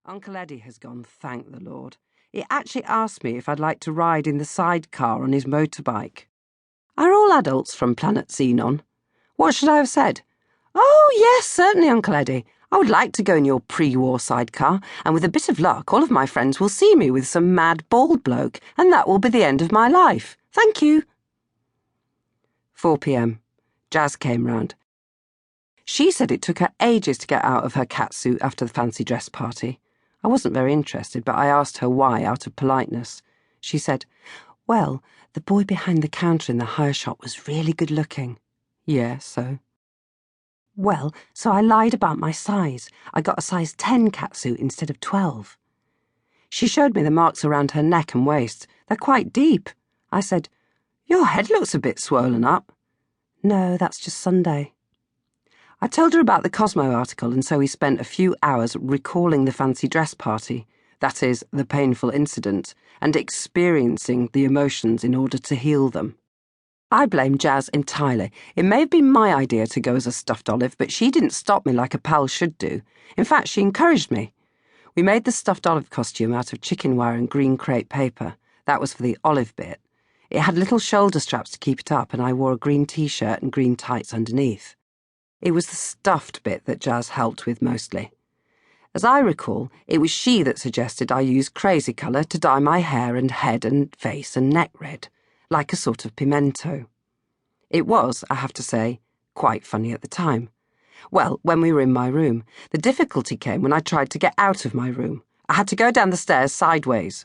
Uncle Eddie has gone, thank the Lord. He actually asked me if I'd like to ride in the sidecar on his motorbike. Are all adults from planet Xenon? What should I have said? Oh, yes, certainly, Uncle Eddie. I would like to go in your pre-war sidecar, and with a bit of luck, all of my friends will see me with some mad bald bloke, and that will be the end of my life. Thank you. 4 p.m. Jazz came round. She said it took her ages to get out of her catsuit after the fancy dress party. I wasn't very interested, but I asked her why out of politeness. She said, well, the boy behind the counter in the hire shop was really good looking. Yeah, so? Well, so I lied about my size. I got a size 10 catsuit instead of 12. She showed me the marks around her neck and waist. They're quite deep. I said, your head looks a bit swollen up. No, that's just Sunday. I told her about the Cosmo article, and so we spent a few hours recalling the fancy dress party, that is, the painful incident, and experiencing the emotions in order to heal them. I blame Jazz entirely. It may have been my idea to go as a stuffed olive, but she didn't stop me like a pal should do. In fact, she encouraged me. We made the stuffed olive costume out of chicken wire and green crepe paper. That was for the olive bit. It had little shoulder straps to keep it up, and I wore a green t-shirt and green tights underneath. It was the stuffed bit that Jazz helped with mostly. As I recall, it was she that suggested I use crazy colour to dye my hair and head and face and neck red, like a sort of pimento. It was, I have to say, quite funny at the time. Well, when we were in my room, the difficulty came when I tried to get out of my room. I had to go down the stairs sideways.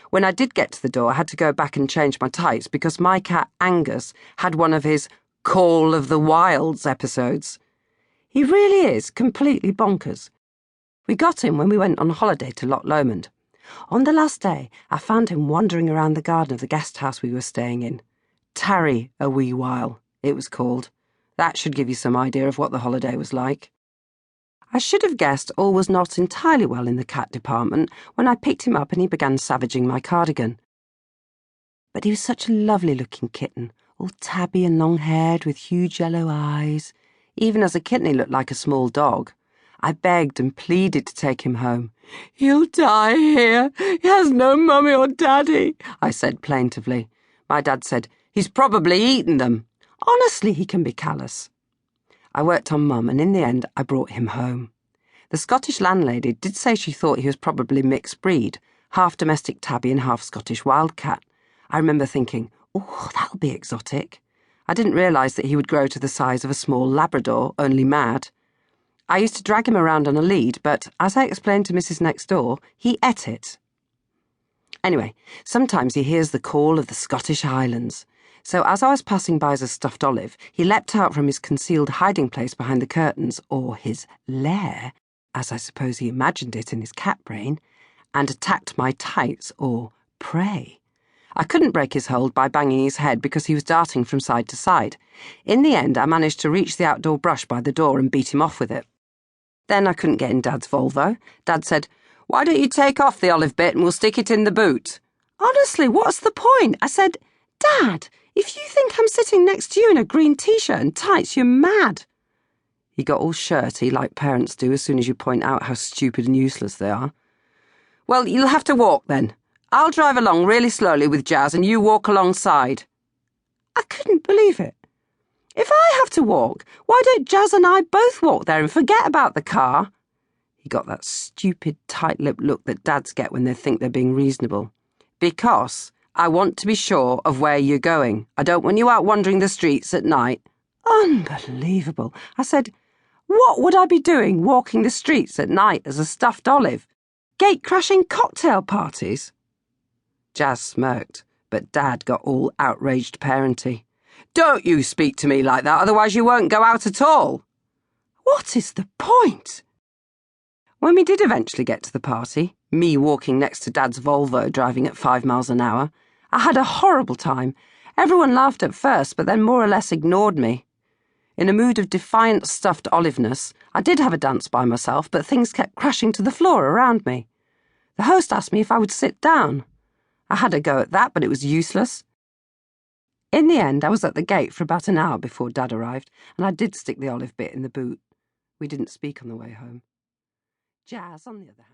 When I did get to the door, I had to go back and change my tights because my cat Angus had one of his Call of the Wilds episodes. He really is completely bonkers. We got him when we went on holiday to Loch Lomond. On the last day, I found him wandering around the garden of the guest house we were staying in. Tarry a Wee While, it was called. That should give you some idea of what the holiday was like. I should have guessed all was not entirely well in the cat department when I picked him up and he began savaging my cardigan. But he was such a lovely-looking kitten, all tabby and long-haired with huge yellow eyes. Even as a kitten he looked like a small dog. I begged and pleaded to take him home. He'll die here. He has no mummy or daddy, I said plaintively. My dad said, he's probably eaten them. Honestly, he can be callous. I worked on Mum, and in the end I brought him home. The Scottish landlady did say she thought he was probably mixed breed, half domestic tabby and half Scottish wildcat. I remember thinking, oh, that'll be exotic. I didn't realise that he would grow to the size of a small Labrador, only mad. I used to drag him around on a lead, but, as I explained to Mrs. Next Door, he ate it. Anyway, sometimes he hears the call of the Scottish Highlands. So as I was passing by as a stuffed olive, he leapt out from his concealed hiding place behind the curtains, or his lair, as I suppose he imagined it in his cat brain, and attacked my tights, or prey. I couldn't break his hold by banging his head because he was darting from side to side. In the end, I managed to reach the outdoor brush by the door and beat him off with it. Then I couldn't get in Dad's Volvo. Dad said, why don't you take off the olive bit and we'll stick it in the boot? Honestly, what's the point? I said, Dad, if you think I'm sitting next to you in a green t-shirt and tights, you're mad. He got all shirty like parents do as soon as you point out how stupid and useless they are. Well, you'll have to walk then. I'll drive along really slowly with Jazz and you walk alongside. I couldn't believe it. If I have to walk, why don't Jazz and I both walk there and forget about the car? He got that stupid, tight-lipped look that dads get when they think they're being reasonable. Because I want to be sure of where you're going. I don't want you out wandering the streets at night. Unbelievable. I said, what would I be doing walking the streets at night as a stuffed olive? Gate-crashing cocktail parties? Jazz smirked, but Dad got all outraged parenty. Don't you speak to me like that, otherwise you won't go out at all. What is the point? When we did eventually get to the party, me walking next to Dad's Volvo driving at 5 miles an hour, I had a horrible time. Everyone laughed at first, but then more or less ignored me. In a mood of defiant stuffed oliveness, I did have a dance by myself, but things kept crashing to the floor around me. The host asked me if I would sit down. I had a go at that, but it was useless. In the end, I was at the gate for about an hour before Dad arrived, and I did stick the olive bit in the boot. We didn't speak on the way home. Jazz, on the other hand,